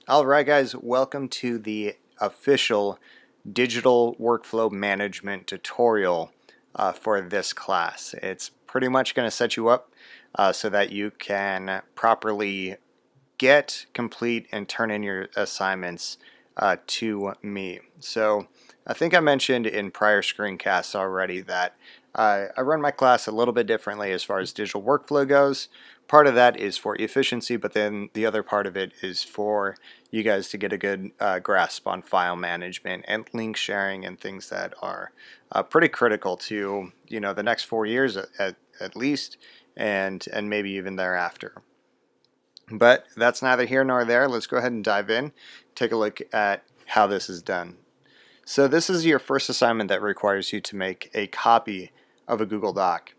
Alright guys, welcome to the official digital workflow management tutorial for this class. It's pretty much going to set you up so that you can properly get, complete, and turn in your assignments to me. So I think I mentioned in prior screencasts already that I run my class a little bit differently as far as digital workflow goes. Part of that is for efficiency, but then the other part of it is for you guys to get a good grasp on file management and link sharing and things that are pretty critical to the next 4 years at least, and maybe even thereafter. But that's neither here nor there. Let's go ahead and dive in, take a look at how this is done. So this is your first assignment that requires you to make a copy of a Google Doc.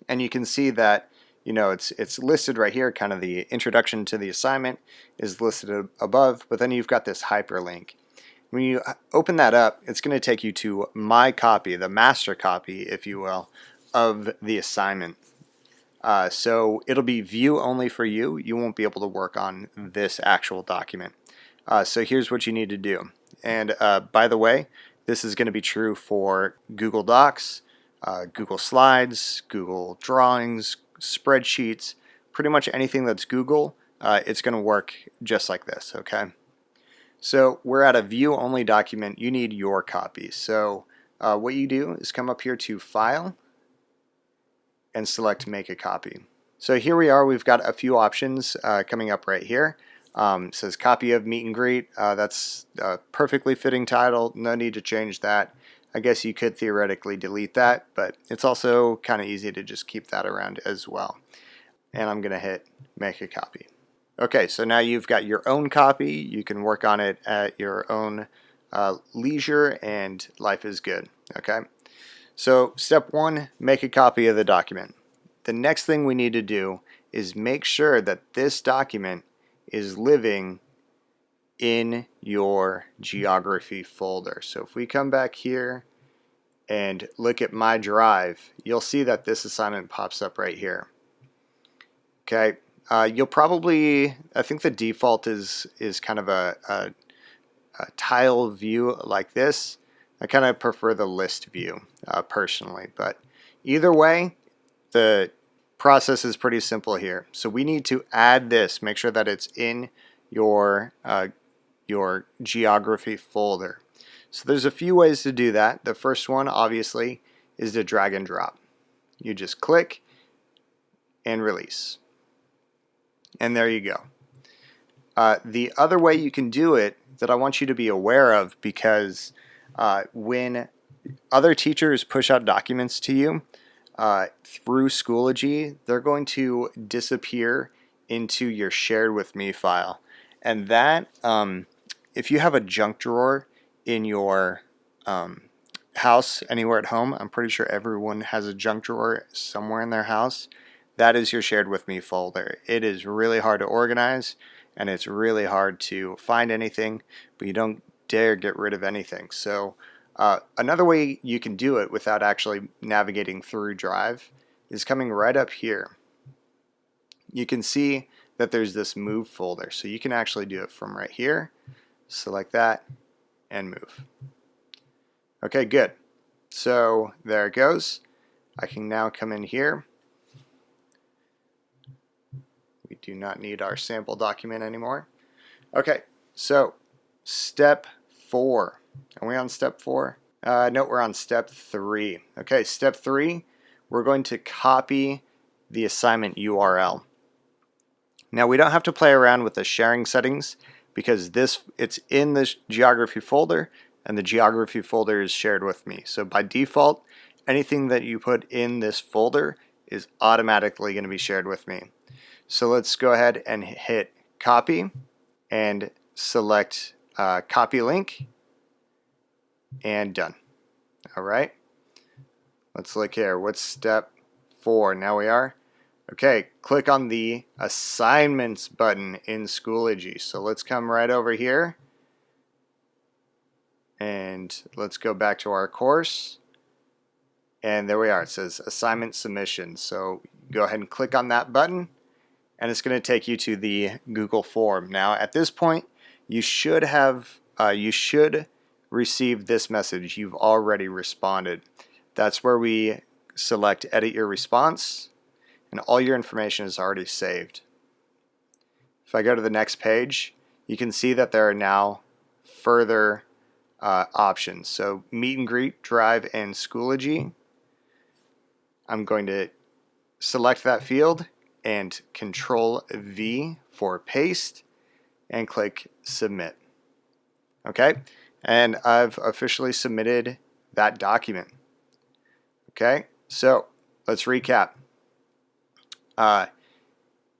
And you can see that it's listed right here, kind of the introduction to the assignment is listed above, but then you've got this hyperlink. When you open that up, it's going to take you to my copy, the master copy, if you will, of the assignment. So it'll be view only for you. You won't be able to work on this actual document. So here's what you need to do. And by the way, this is going to be true for Google Docs, Google Slides, Google Drawings, spreadsheets, pretty much anything that's Google. It's going to work just like this, okay? So we're at a view only document. You need your copy. So what you do is come up here to File and select Make a Copy. So here we are. We've got a few options coming up right here. It says Copy of Meet and Greet. That's a perfectly fitting title. No need to change that. I guess you could theoretically delete that, but it's also kind of easy to just keep that around as well. And I'm going to hit Make a Copy. Okay, so now you've got your own copy. You can work on it at your own leisure, and life is good. Okay. So step one, make a copy of the document. The next thing we need to do is make sure that this document is living in your geography folder. So if we come back here and look at my drive, you'll see that this assignment pops up right here. Okay, you'll probably, I think the default is kind of a tile view like this. I kind of prefer the list view personally, but either way, the process is pretty simple here. So we need to add this, make sure that it's in your geography folder. So there's a few ways to do that. The first one, obviously, is to drag and drop. You just click and release. And there you go. The other way you can do it that I want you to be aware of, because when other teachers push out documents to you through Schoology, they're going to disappear into your shared with me file. And that, if you have a junk drawer in your house anywhere at home, I'm pretty sure everyone has a junk drawer somewhere in their house, that is your shared with me folder. It is really hard to organize, and it's really hard to find anything, but you don't dare get rid of anything. So another way you can do it without actually navigating through Drive is coming right up here. You can see that there's this move folder, so you can actually do it from right here. Select that and move. Okay, good. So there it goes. I can now come in here. We do not need our sample document anymore. Okay, so step 4. Are we on step 4? No, we're on step 3. Okay, step 3, we're going to copy the assignment URL. Now we don't have to play around with the sharing settings because it's in this geography folder, and the geography folder is shared with me. So by default, anything that you put in this folder is automatically going to be shared with me. So let's go ahead and hit copy and select copy link, and done. All right, let's look here. What's step 4? Now we are. Okay, click on the assignments button in Schoology. So let's come right over here and let's go back to our course. And there we are. It says assignment submission. So go ahead and click on that button, and it's going to take you to the Google form. Now at this point you should have receive this message. You've already responded. That's where we select edit your response, and all your information is already saved. If I go to the next page, you can see that there are now further options. So meet and greet, drive, and Schoology. I'm going to select that field and Control V for paste and click submit. Okay, and I've officially submitted that document. Okay, so let's recap.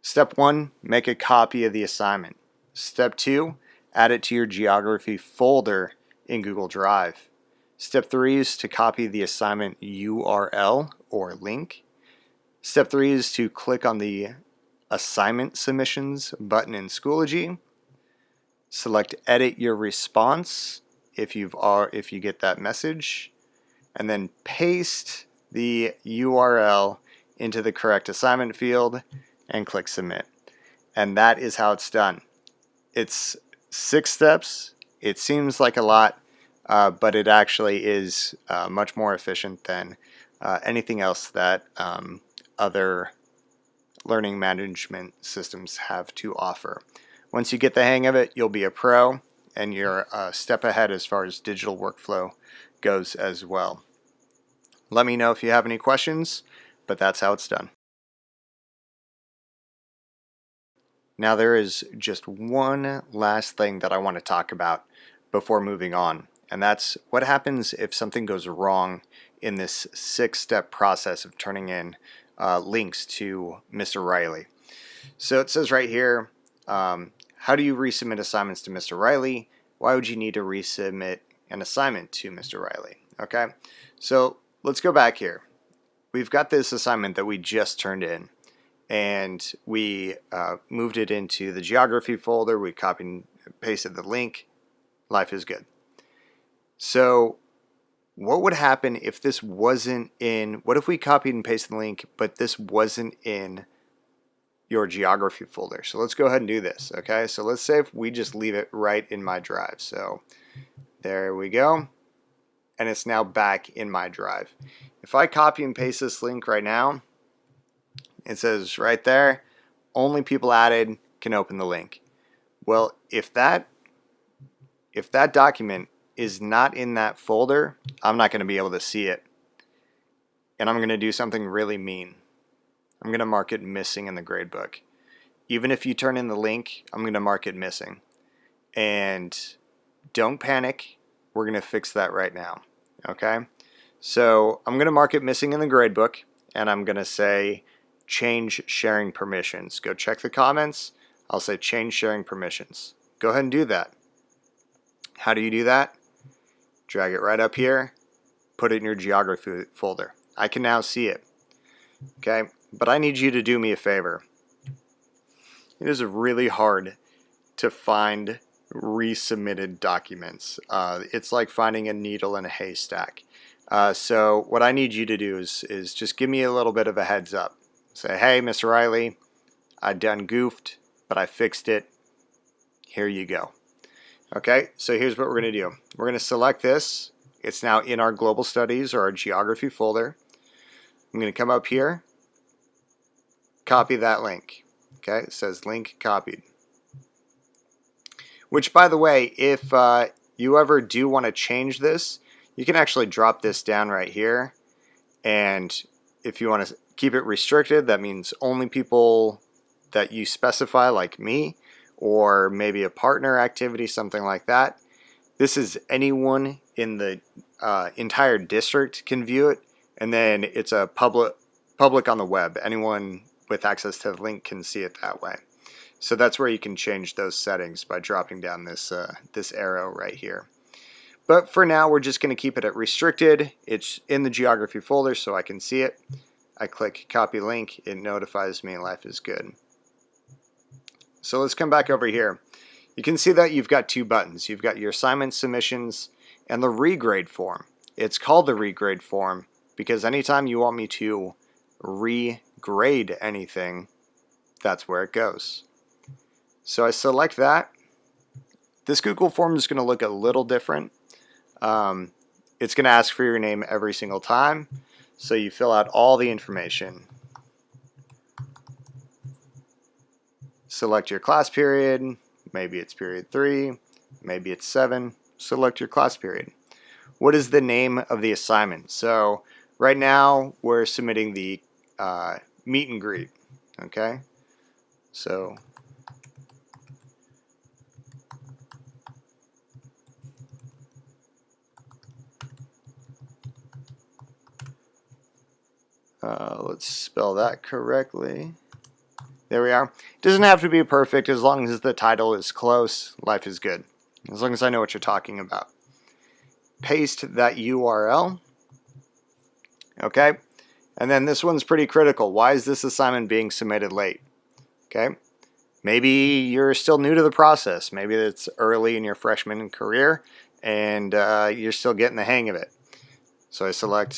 Step 1, make a copy of the assignment. Step 2, add it to your geography folder in Google Drive. Step 3 is to copy the assignment URL or link. Step 3 is to click on the assignment submissions button in Schoology. Select edit your response if you get that message, and then paste the URL into the correct assignment field and click submit. And that is how it's done. It's 6 steps. It seems like a lot, but it actually is much more efficient than anything else that other learning management systems have to offer. Once you get the hang of it, you'll be a pro, and you're a step ahead as far as digital workflow goes as well. Let me know if you have any questions, but that's how it's done. Now there is just one last thing that I want to talk about before moving on, and that's what happens if something goes wrong in this 6-step process of turning in links to Mr. Riley. So it says right here, how do you resubmit assignments to Mr. Riley? Why would you need to resubmit an assignment to Mr. Riley? Okay, so let's go back here. We've got this assignment that we just turned in, and we moved it into the geography folder. We copied and pasted the link. Life is good. So what would happen if this wasn't in, what if we copied and pasted the link, but this wasn't in your geography folder? So let's go ahead and do this. Okay, so let's say if we just leave it right in my drive. So there we go, and it's now back in my drive. If I copy and paste this link right now, it says right there, only people added can open the link. Well, if that document is not in that folder, I'm not going to be able to see it, and I'm going to do something really mean. I'm going to mark it missing in the gradebook. Even if you turn in the link, I'm going to mark it missing. And don't panic, we're going to fix that right now. Okay? So I'm going to mark it missing in the gradebook, and I'm going to say change sharing permissions. Go check the comments. I'll say change sharing permissions. Go ahead and do that. How do you do that? Drag it right up here, put it in your geography folder. I can now see it. Okay? But I need you to do me a favor. It is really hard to find resubmitted documents. It's like finding a needle in a haystack. So what I need you to do is just give me a little bit of a heads up. Say, hey, Mr. Riley, I done goofed, but I fixed it. Here you go. Okay, so here's what we're going to do. We're going to select this. It's now in our global studies or our geography folder. I'm going to come up here, copy that link. Okay, it says link copied. Which, by the way, if you ever do want to change this, you can actually drop this down right here. And if you want to keep it restricted, that means only people that you specify, like me, or maybe a partner activity, something like that. This is anyone in the entire district can view it, and then it's a public on the web. Anyone with access to the link can see it that way. So that's where you can change those settings by dropping down this arrow right here. But for now, we're just going to keep it at restricted. It's in the geography folder so I can see it. I click copy link, it notifies me, life is good. So let's come back over here. You can see that you've got 2 buttons. You've got your assignment submissions and the regrade form. It's called the regrade form because anytime you want me to regrade anything, that's where it goes. So I select that. This Google form is going to look a little different. It's going to ask for your name every single time. So you fill out all the information. Select your class period. Maybe it's period 3. Maybe it's 7. Select your class period. What is the name of the assignment? So right now we're submitting the meet and greet. Okay. So let's spell that correctly. There we are. It doesn't have to be perfect. As long as the title is close, life is good. As long as I know what you're talking about. Paste that URL. Okay. And then this one's pretty critical. Why is this assignment being submitted late? Okay. Maybe you're still new to the process. Maybe it's early in your freshman career and you're still getting the hang of it. So I select,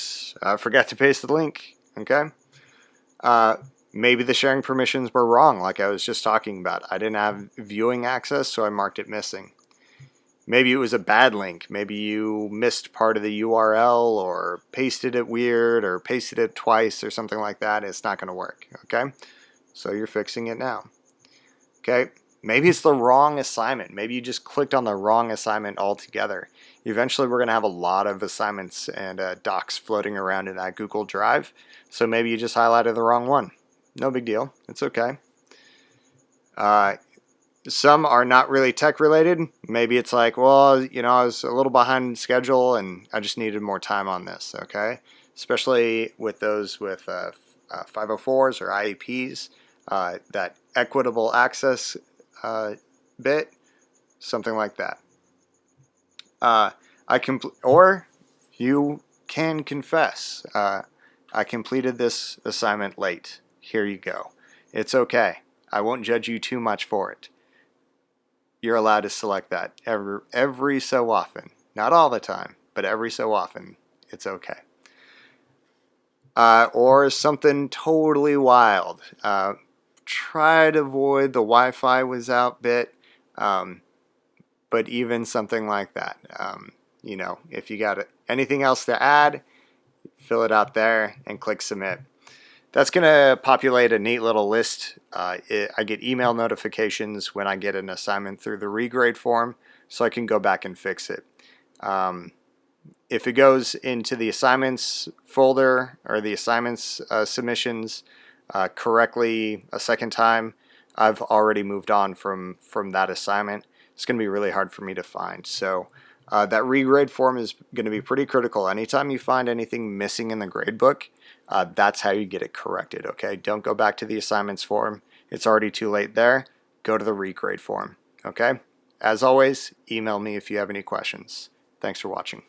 forgot to paste the link. Okay. Maybe the sharing permissions were wrong, like I was just talking about. I didn't have viewing access, so I marked it missing. Maybe it was a bad link. Maybe you missed part of the URL or pasted it weird or pasted it twice or something like that. It's not going to work. Okay. So you're fixing it now. Okay. Maybe it's the wrong assignment. Maybe you just clicked on the wrong assignment altogether. Eventually, we're going to have a lot of assignments and docs floating around in that Google Drive. So maybe you just highlighted the wrong one. No big deal. It's okay. Some are not really tech related. Maybe it's like, well, you know, I was a little behind schedule and I just needed more time on this. Okay. Especially with those with 504s or IEPs, that equitable access bit, something like that. Or you can confess, I completed this assignment late. Here you go. It's okay. I won't judge you too much for it. You're allowed to select that every so often. Not all the time, but every so often. It's okay. Or something totally wild. Try to avoid the Wi-Fi was out bit. But even something like that. You know, if you got anything else to add, fill it out there and click submit. That's going to populate a neat little list. I get email notifications when I get an assignment through the regrade form, so I can go back and fix it. If it goes into the assignments folder or the assignments submissions correctly a second time, I've already moved on from that assignment. It's going to be really hard for me to find. So that regrade form is going to be pretty critical. Anytime you find anything missing in the gradebook, that's how you get it corrected. Okay, don't go back to the assignments form. It's already too late there. Go to the regrade form. Okay, as always, email me if you have any questions. Thanks for watching.